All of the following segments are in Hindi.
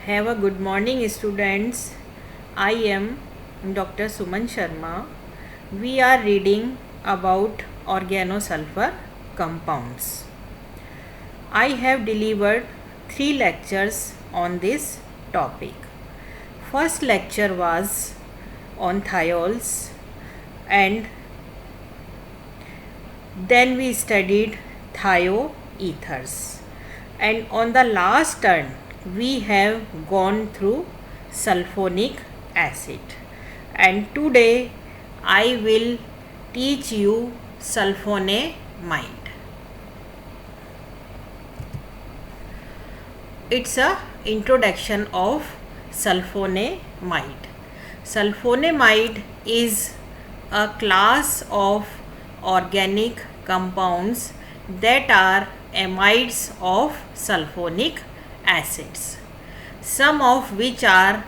Have a good morning, students. I am Dr. Suman Sharma. We are reading about organosulfur compounds. I have delivered 3 lectures on this topic. First lecture was on thiols, and then we studied thioethers, and on the last turn we have gone through sulfonic acid, and today I will teach you sulfonamide. It's a introduction of sulfonamide. Sulfonamide is a class of organic compounds that are amides of sulfonic acids, some of which are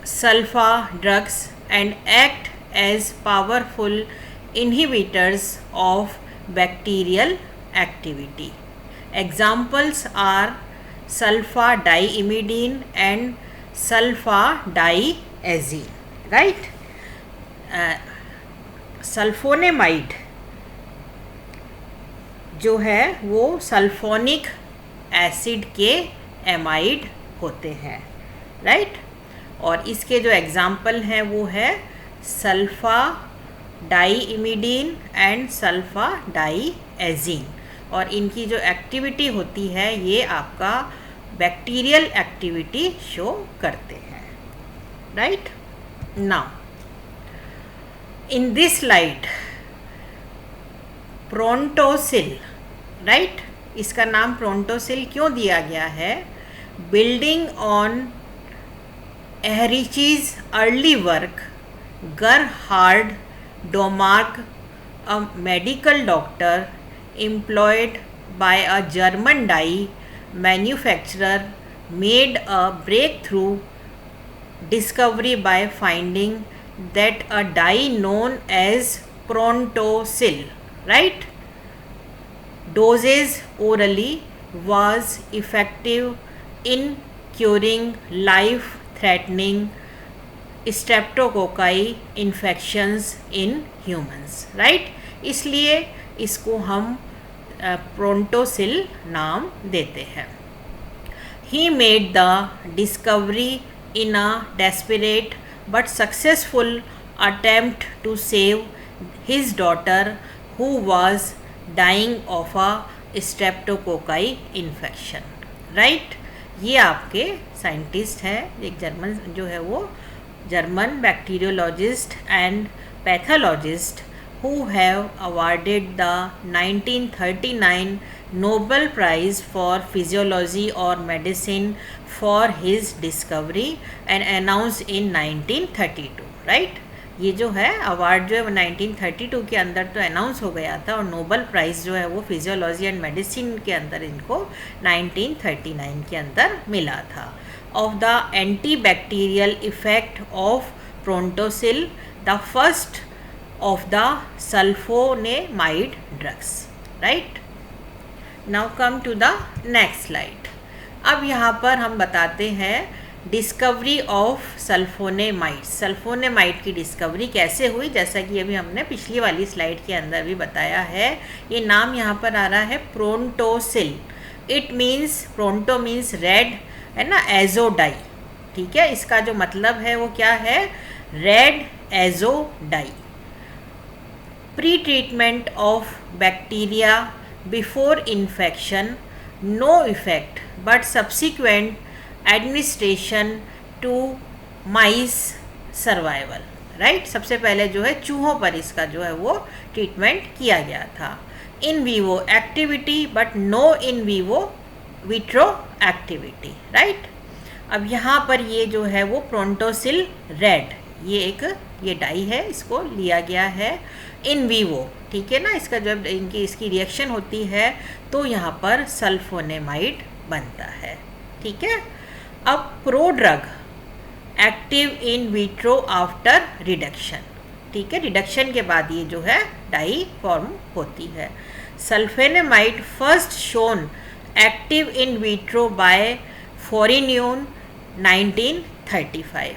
sulfa drugs and act as powerful inhibitors of bacterial activity. Examples are sulfa diimidine and sulfa diazine, right? Sulphonamide जो है वो सल्फोनिक एसिड के एमाइड होते हैं, राइट? और इसके जो एग्जाम्पल हैं वो है सल्फा डाइइमिडीन एंड सल्फा डाइएजीन, और इनकी जो एक्टिविटी होती है ये आपका बैक्टीरियल एक्टिविटी शो करते हैं, right? Now in this slide prontosil, right? इसका नाम प्रोंटोसिल क्यों दिया गया है? Building on Ehrlich's early work, Gerhard Domagk, a medical doctor employed by a German dye manufacturer, made a breakthrough discovery by finding that a dye known as Prontosil, right, dosage orally was effective in curing life-threatening streptococci infections in humans, right? इसलिए इसको हम प्रोंटोसिल नाम देते हैं. He made the discovery in a desperate but successful attempt to save his daughter who was dying of a streptococci infection, right? ये आपके साइंटिस्ट हैं, एक जर्मन जो है वो German bacteriologist and pathologist who have awarded the 1939 Nobel Prize for Physiology or Medicine for his discovery and announced in 1932, right? ये जो है अवार्ड जो है वो 1932 के अंदर तो अनाउंस हो गया था, और नोबल प्राइज़ जो है वो फिजियोलॉजी एंड मेडिसिन के अंदर इनको 1939 के अंदर मिला था. Of the anti bacterial effect of prontosil, the first of the sulfonamide drugs, right? Now come to the next slide. अब यहाँ पर हम बताते हैं डिस्कवरी ऑफ सल्फोनेमाइड. सल्फोनेमाइड की डिस्कवरी कैसे हुई, जैसा कि अभी हमने पिछली वाली स्लाइड के अंदर भी बताया है. ये नाम यहाँ पर आ रहा है prontosil. It means, pronto means red, है ना, एजो डाई, ठीक है? इसका जो मतलब है वो क्या है? Red azo dye. Pre-treatment of bacteria before infection, no effect, but subsequent administration to mice survival, right? सबसे पहले जो है चूहों पर इसका जो है वो ट्रीटमेंट किया गया था. In vivo activity but no in vivo vitro activity, right? अब यहाँ पर ये जो है वो प्रोंटोसिल रेड, ये डाई है, इसको लिया गया है इन वीवो, ठीक है ना? इसका जब इसकी रिएक्शन होती है तो यहाँ पर सल्फोनेमाइड बनता है, ठीक है? अब prodrug active in vitro after reduction, ठीक है? रिडक्शन के बाद ये जो है डाई फॉर्म होती है. Sulfonamide first shown active in vitro by Fourneau 1935.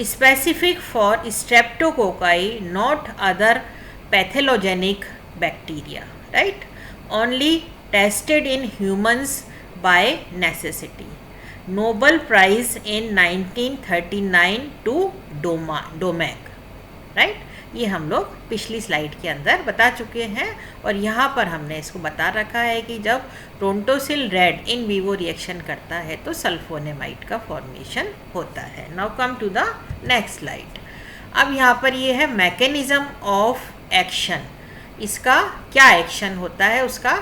Specific for streptococci, not other pathogenic bacteria, right? Only tested in humans by necessity. Nobel Prize in 1939 to Domag, right? ये हम लोग पिछली स्लाइड के अंदर बता चुके हैं और यहाँ पर हमने इसको बता रखा है कि जब prontosil red in vivo reaction करता है तो सल्फोनेमाइड का फॉर्मेशन होता है. Now come to the next slide. अब यहाँ पर ये है मैकेनिज्म ऑफ एक्शन. इसका क्या एक्शन होता है, उसका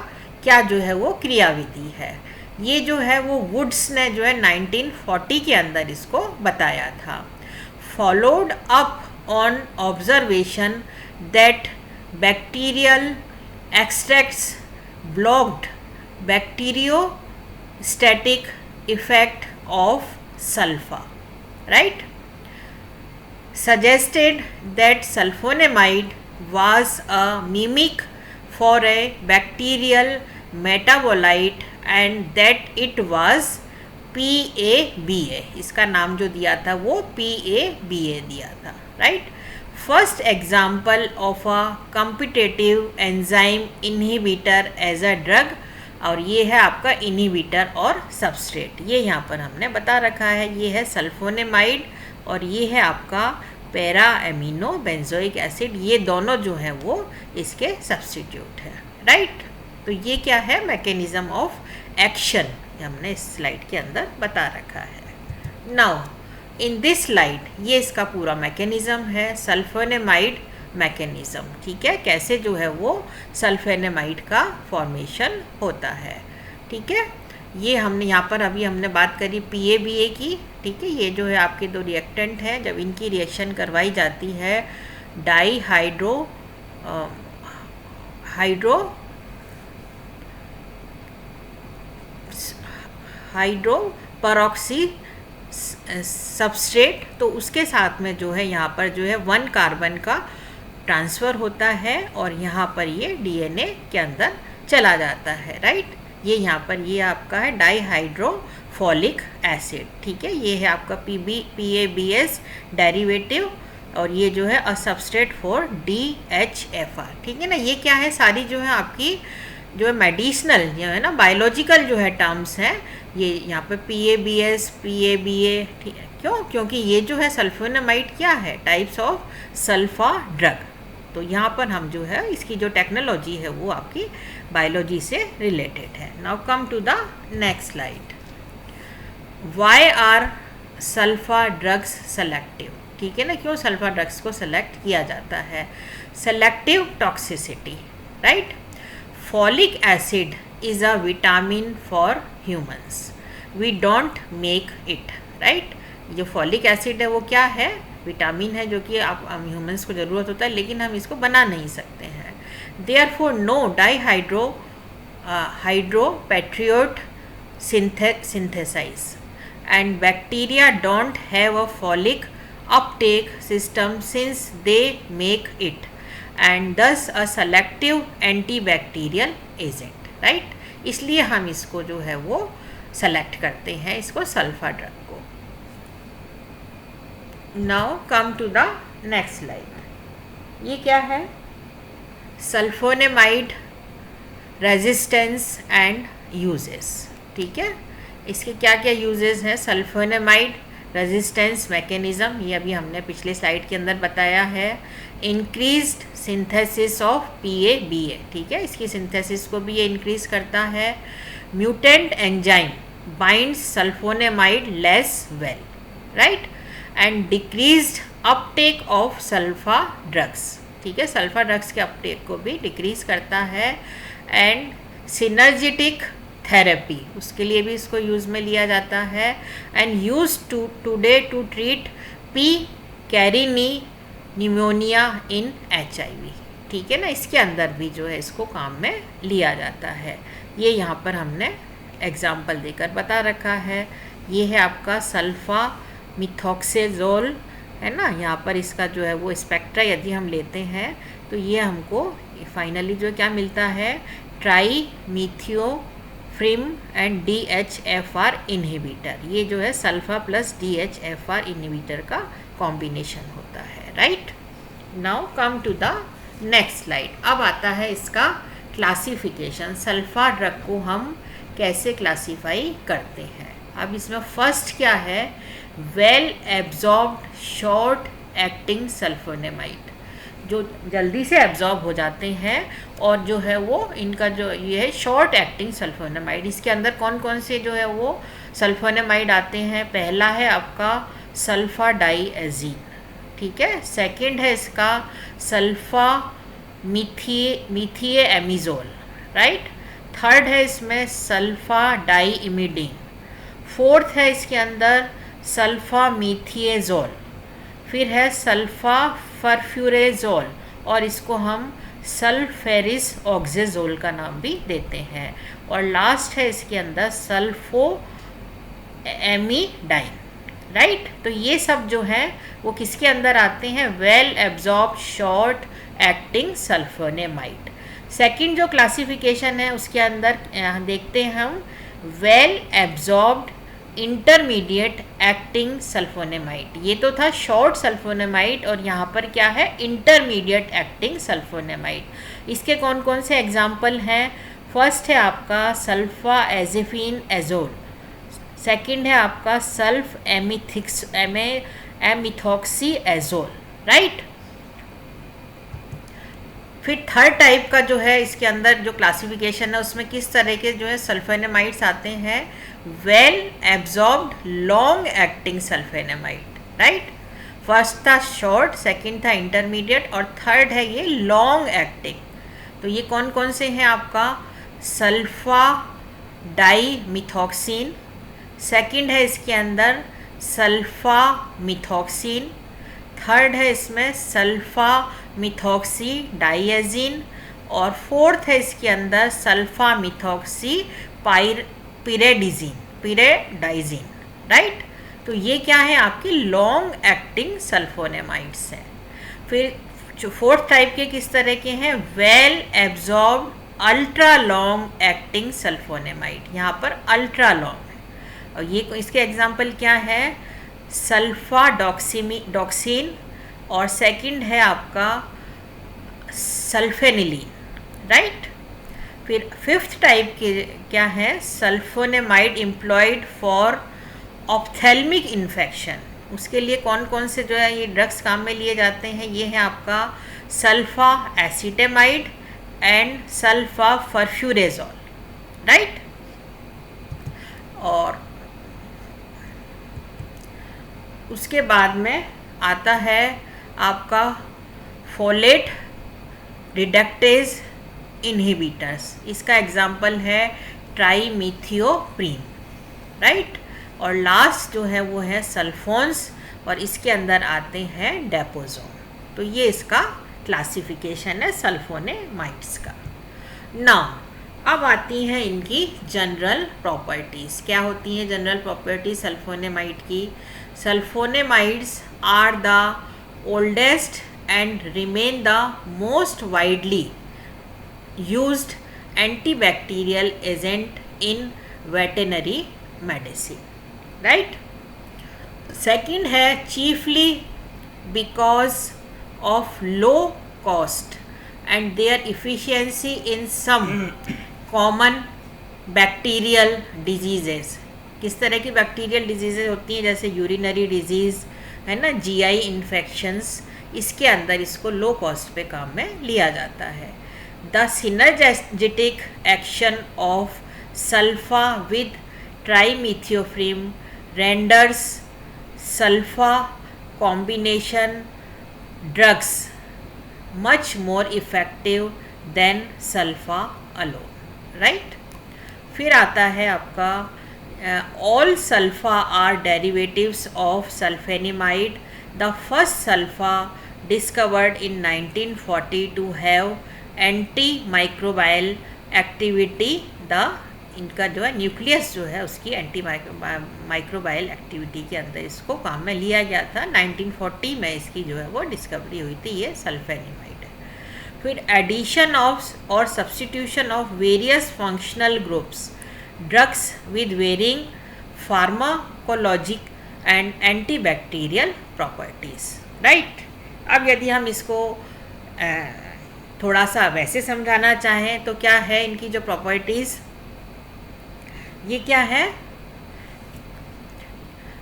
क्या जो है वो क्रियाविधि है. ये जो है वो वुड्स ने जो है 1940 के अंदर इसको बताया था. Followed up on observation that bacterial extracts blocked bacteriostatic effect of sulfa, right? Suggested that sulfonamide was a mimic for a bacterial metabolite and that it was PABA. इसका नाम जो दिया था वो PABA दिया था, right. First example of a competitive enzyme inhibitor as a drug. और ये है आपका इनहिबिटर और सबस्ट्रेट. ये यहाँ पर हमने बता रखा है. ये है सल्फोनेमाइड और ये है आपका पैरा एमिनो बेंजोइक एसिड. ये दोनों जो हैं वो इसके सब्स्टिट्यूट है, राइट. तो ये क्या है, मैकेनिज्म ऑफ एक्शन हमने इस स्लाइड के अंदर बता रखा है. नाउ इन दिस स्लाइड ये इसका पूरा मैकेनिज्म है, सल्फोनेमाइड मैकेनिज्म. ठीक है, कैसे जो है वो सल्फोनेमाइड का फॉर्मेशन होता है. ठीक है, ये हमने यहाँ पर अभी हमने बात करी PABA की. ठीक है, ये जो है आपके दो रिएक्टेंट हैं. जब इनकी रिएक्शन करवाई जाती है डाई हाइड्रो परऑक्सी सबस्ट्रेट, तो उसके साथ में जो है यहाँ पर जो है 1 कार्बन का ट्रांसफ़र होता है और यहाँ पर ये DNA के अंदर चला जाता है, राइट. ये यहाँ पर ये आपका है डाईहाइड्रोफोलिक एसिड. ठीक है, ये है आपका PABS डेरिवेटिव और ये जो है अ सबस्ट्रेट फॉर DHFR. ठीक है ना. ये क्या है, सारी जो है आपकी जो है मेडिसिनल जो है ना बायोलॉजिकल जो है टर्म्स हैं. ये यहाँ पे PABS PABA, ठीक है. क्यों, क्योंकि ये जो है सल्फोनेमाइड क्या है, टाइप्स ऑफ सल्फा ड्रग. तो यहाँ पर हम जो है इसकी जो टेक्नोलॉजी है वो आपकी बायोलॉजी से रिलेटेड है. Now come to the next slide. Why are sulfa drugs selective. ठीक है ना, क्यों सल्फा ड्रग्स को सेलेक्ट किया जाता है. Selective toxicity, right. Folic acid is a vitamin for humans. We don't make it, right? जो फॉलिक एसिड है वो क्या है, विटामिन है जो कि आप ह्यूमंस को ज़रूरत होता है, लेकिन हम इसको बना नहीं सकते हैं. Therefore no hydropatriot synthesize and bacteria don't have a folic uptake system since they make it and thus a selective antibacterial agent, right. इसलिए हम इसको जो है वो सेलेक्ट करते हैं, इसको सल्फा ड्रग को. Now come to the next slide. ये क्या है, सल्फोनेमाइड रेजिस्टेंस एंड यूजेस. ठीक है, इसके क्या क्या यूजेस हैं. सल्फोनेमाइड रेजिस्टेंस मैकेनिज्म, ये अभी हमने पिछले स्लाइड के अंदर बताया है. Increased synthesis of PABA. ठीक है, इसकी सिंथेसिस को भी ये इंक्रीज करता है. Mutant enzyme binds sulfonamide less well, right. And decreased uptake of sulfa drugs. ठीक है, सल्फा ड्रग्स के अपटेक को भी डिक्रीज करता है. एंड सिनर्जिटिक थेरेपी, उसके लिए भी इसको यूज़ में लिया जाता है. And use today to treat P. Carinii pneumonia in HIV. ठीक है ना, इसके अंदर भी जो है इसको काम में लिया जाता है. ये यहाँ पर हमने एग्जाम्पल देकर बता रखा है. ये है आपका सल्फा मिथॉक्सेजोल, है ना. यहाँ पर इसका जो है वो स्पेक्ट्रा यदि हम लेते हैं तो ये हमको फाइनली जो क्या मिलता है, ट्राई मिथियो फ्रिम एंड DHFR इनहिबिटर। ये जो है सल्फा प्लस DHFR इनहिबिटर का कॉम्बिनेशन होता है, right. Now come to the next slide. अब आता है इसका क्लासिफिकेशन, सल्फा ड्रग को हम कैसे क्लासीफाई करते हैं। अब इसमें फर्स्ट क्या है, well absorbed short acting sulphonamide, जो जल्दी से एब्जॉर्ब हो जाते हैं और जो है वो इनका जो ये है शॉर्ट एक्टिंग सल्फोनेमाइड। इसके अंदर कौन कौन से जो है वो सल्फोनेमाइड आते हैं। पहला है आपका सल्फा डाईएजीन, ठीक है। सेकंड है इसका सल्फा मिथिए एमिजोल, राइट। थर्ड है इसमें सल्फा डाईइमिडीन। फोर्थ है इसके अंदर सल्फा मिथिएजोल। फिर है सल्फा फरफ्यूरेजोल और इसको हम सल्फेरिस ऑक्जेजोल का नाम भी देते हैं। और लास्ट है इसके अंदर सल्फो एमिडाइन, राइट। तो ये सब जो है वो किसके अंदर आते हैं, well absorb short acting sulphonamide. Second जो क्लासिफिकेशन है उसके अंदर देखते हैं हम well absorbed intermediate acting sulphonamide. ये तो था शॉर्ट सल्फोनेमाइड और यहाँ पर क्या है, इंटरमीडिएट एक्टिंग सल्फोनेमाइड। इसके कौन कौन से एग्जाम्पल हैं। फर्स्ट है आपका सल्फा एजेफिन एजोल। सेकंड है आपका सल्फ एमिथॉक्सी एजोल, राइट। फिर थर्ड टाइप का जो है इसके अंदर जो क्लासिफिकेशन है उसमें किस तरह के जो है सल्फोनेमाइड्स आते हैं, well absorbed long acting sulphonamide, right. First था शॉर्ट, सेकंड था इंटरमीडिएट और थर्ड है ये लॉन्ग एक्टिंग। तो ये कौन कौन से हैं आपका, सल्फा डाईमिथॉक्सिन। सेकंड है इसके अंदर सल्फा मिथॉक्सिन। थर्ड है इसमें सल्फा मिथॉक्सी डाईएजीन और फोर्थ है इसके अंदर सल्फा मिथॉक्सी पिरेडाइजीन, राइट। तो ये क्या है, आपकी लॉन्ग एक्टिंग सल्फोनेमाइड्स हैं। फिर फोर्थ टाइप के किस तरह के हैं, well absorb ultra long acting sulphonamide. यहाँ पर अल्ट्रा लॉन्ग है और ये इसके एग्जाम्पल क्या है, सल्फा डॉक्सिन और सेकंड है आपका सल्फेनिलीन, राइट। फिर फिफ्थ टाइप के क्या है, sulphonamide employed for ophthalmic infection. उसके लिए कौन कौन से जो है ये ड्रग्स काम में लिए जाते हैं, ये है आपका sulfa acetamide and sulfa furfurazole, right. और उसके बाद में आता है आपका फोलेट रिडक्टेज इनहिबिटर्स। इसका एग्जाम्पल है ट्राइमिथियोप्रीन, राइट। और लास्ट जो है वो है सल्फोन्स और इसके अंदर आते हैं डेपोजोन। तो ये इसका क्लासिफिकेशन है सल्फोनेमाइड्स का। नाउ अब आती हैं इनकी जनरल प्रॉपर्टीज़। क्या होती हैं जनरल प्रॉपर्टीज सल्फोनेमाइड की। Sulfonamides are the oldest and remain the most widely used antibacterial agent in veterinary medicine, right. Second है chiefly because of low cost and their efficiency in some common bacterial diseases। किस तरह की बैक्टीरियल डिजीज़ेज होती हैं, जैसे यूरिनरी डिजीज़ है ना, GI इन्फेक्शंस, इसके अंदर इसको लो कॉस्ट पे काम में लिया जाता है। The synergistic action of sulfa with trimethoprim renders sulfa combination drugs much more effective than sulfa alone, right. फिर आता है आपका all sulfa are derivatives of sulfonamide. The first sulfa discovered in 1940 to have antimicrobial activity. The इनका जो है न्यूक्लियस जो है उसकी एंटी माइक्रोबायल एक्टिविटी के अंदर इसको काम में लिया गया था। 1940 में इसकी जो है वो डिस्कवरी हुई थी, ये सल्फोनेमाइड है। फिर एडिशन ऑफ और substitution of various functional groups drugs with varying pharmacologic and antibacterial properties, right. अब यदि हम इसको थोड़ा सा वैसे समझाना चाहें तो क्या है इनकी जो प्रॉपर्टीज़, ये क्या है,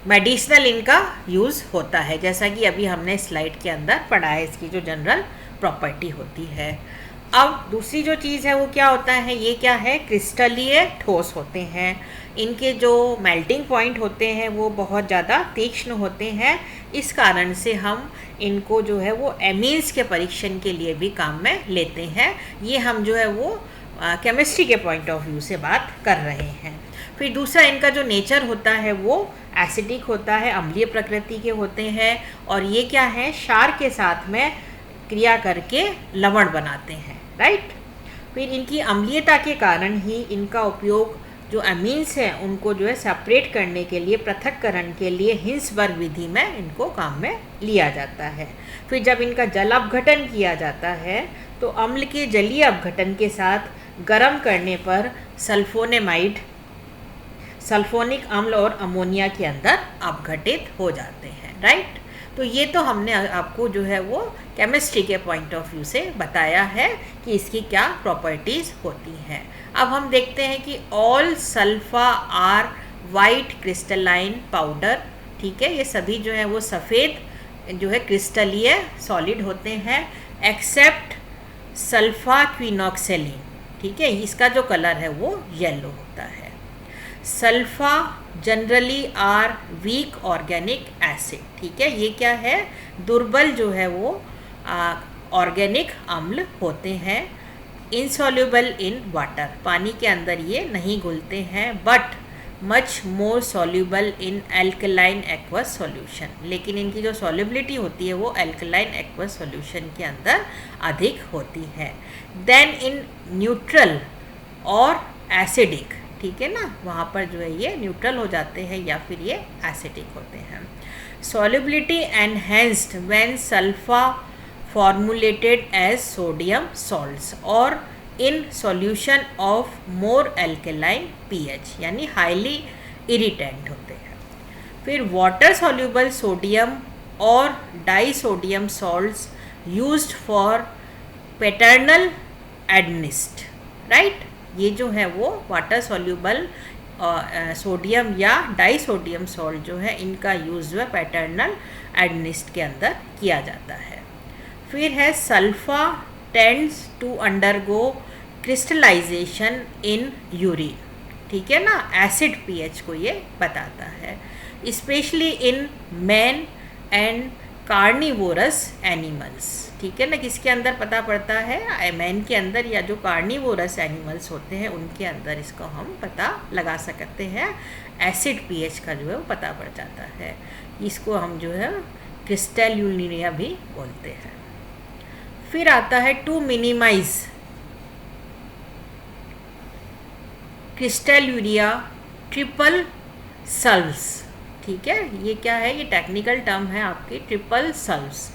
मेडिसिनल इनका यूज़ होता है, जैसा कि अभी हमने स्लाइड के अंदर पढ़ा है, इसकी जो जनरल प्रॉपर्टी होती है। अब दूसरी जो चीज़ है वो क्या होता है, ये क्या है, क्रिस्टलीय ठोस होते हैं। इनके जो मेल्टिंग पॉइंट होते हैं वो बहुत ज़्यादा तीक्ष्ण होते हैं, इस कारण से हम इनको जो है वो एमीन्स के परीक्षण के लिए भी काम में लेते हैं। ये हम जो है वो केमिस्ट्री के पॉइंट ऑफ व्यू से बात कर रहे हैं। फिर दूसरा इनका जो नेचर होता है वो एसिडिक होता है, अम्लीय प्रकृति के होते हैं, और ये क्या है, क्षार के साथ में क्रिया करके लवण बनाते हैं, राइट। फिर इनकी अम्लीयता के कारण ही इनका उपयोग जो अमीन्स हैं उनको जो है सेपरेट करने के लिए, पृथक्करण के लिए हिंसबर्ग विधि में इनको काम में लिया जाता है। फिर जब इनका जल अपघटन किया जाता है तो अम्ल के जलीय अपघटन के साथ गर्म करने पर सल्फोनिक अम्ल और अमोनिया के अंदर अपघटित हो जाते हैं, राइट। तो ये तो हमने आपको जो है वो केमिस्ट्री के पॉइंट ऑफ व्यू से बताया है कि इसकी क्या प्रॉपर्टीज़ होती हैं। अब हम देखते हैं कि all sulfa are white crystalline powder, ठीक है, ये सभी जो है वो सफ़ेद जो है क्रिस्टलीय सॉलिड होते हैं, एक्सेप्ट सल्फा क्विनोक्सेलिन, ठीक है, इसका जो कलर है वो येलो होता है। Sulfa generally are weak organic acid, ठीक है, ये क्या है, दुर्बल जो है वो ऑर्गेनिक अम्ल होते हैं। इनसॉल्युबल इन वाटर, पानी के अंदर ये नहीं घुलते हैं, but much more soluble in alkaline aqueous solution, लेकिन इनकी जो सॉल्युबिलिटी होती है वो एल्कलाइन एक्वस सॉल्यूशन के अंदर अधिक होती है। देन इन न्यूट्रल और एसिडिक, ठीक है ना, वहाँ पर जो है ये न्यूट्रल हो जाते हैं या फिर ये एसिडिक होते हैं। Solubility enhanced when sulfa formulated as sodium salts और in solution of more alkaline pH, यानी highly irritant होते हैं। फिर water soluble sodium और disodium salts used for paternal adenist, right। ये जो है वो वाटर soluble सोडियम या डाइसोडियम सॉल्ट जो है इनका यूज़ जो है पैटर्नल एडनिस्ट के अंदर किया जाता है। फिर है sulfa tends to undergo crystallisation in urine, ठीक है ना, एसिड पीएच को ये बताता है, specially in man and carnivorous animals, ठीक है ना, किसके अंदर पता पड़ता है, मैन के अंदर या जो कार्निवोरस एनिमल्स होते हैं उनके अंदर इसको हम पता लगा सकते हैं, एसिड पीएच का जो है वो पता पड़ जाता है। इसको हम जो है क्रिस्टैल्यूरिया भी बोलते हैं। फिर आता है टू मिनिमाइज क्रिस्टैल्यूरिया ट्रिपल सल्व्स, ठीक है, ये क्या है, ये टेक्निकल टर्म है आपकी, triple sulfas,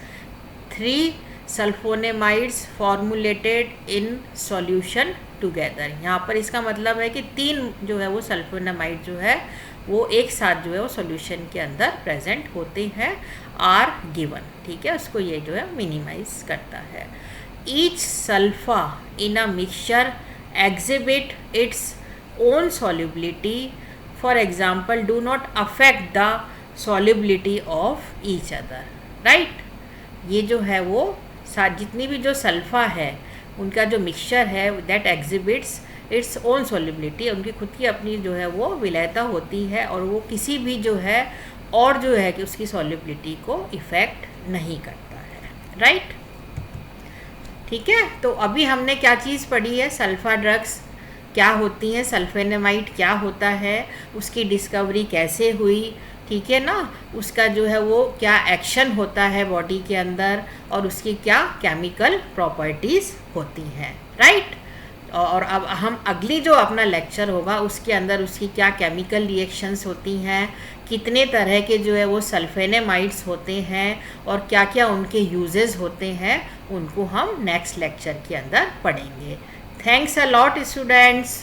3 sulfonamides formulated in solution together. यहाँ पर इसका मतलब है कि 3 जो है वो सल्फोनेमाइड जो है वो एक साथ जो है वो सॉल्यूशन के अंदर प्रेजेंट होते हैं, आर गिवन, ठीक है, उसको ये जो है मिनिमाइज करता है। Each sulfa in a mixture exhibit its own solubility, for example do not affect the solubility of each other, right. ये जो है वो जितनी भी जो सल्फा है उनका जो मिक्सचर है that exhibits it's own solubility, उनकी खुद की अपनी जो है वो विलयता होती है और वो किसी भी जो है और जो है कि उसकी सॉल्युबिलिटी को इफ़ेक्ट नहीं करता है, राइट, ठीक है। तो अभी हमने क्या चीज़ पढ़ी है, सल्फा ड्रग्स क्या होती हैं, सल्फेनेमाइड क्या होता है, उसकी डिस्कवरी कैसे हुई, ठीक है ना, उसका जो है वो क्या एक्शन होता है बॉडी के अंदर और उसकी क्या केमिकल प्रॉपर्टीज़ होती हैं, राइट। और अब हम अगली जो अपना लेक्चर होगा उसके अंदर उसकी क्या केमिकल रिएक्शंस होती हैं, कितने तरह के जो है वो सल्फेनेमाइड्स होते हैं और क्या क्या उनके यूजेस होते हैं, उनको हम नेक्स्ट लेक्चर के अंदर पढ़ेंगे। Thanks a lot students.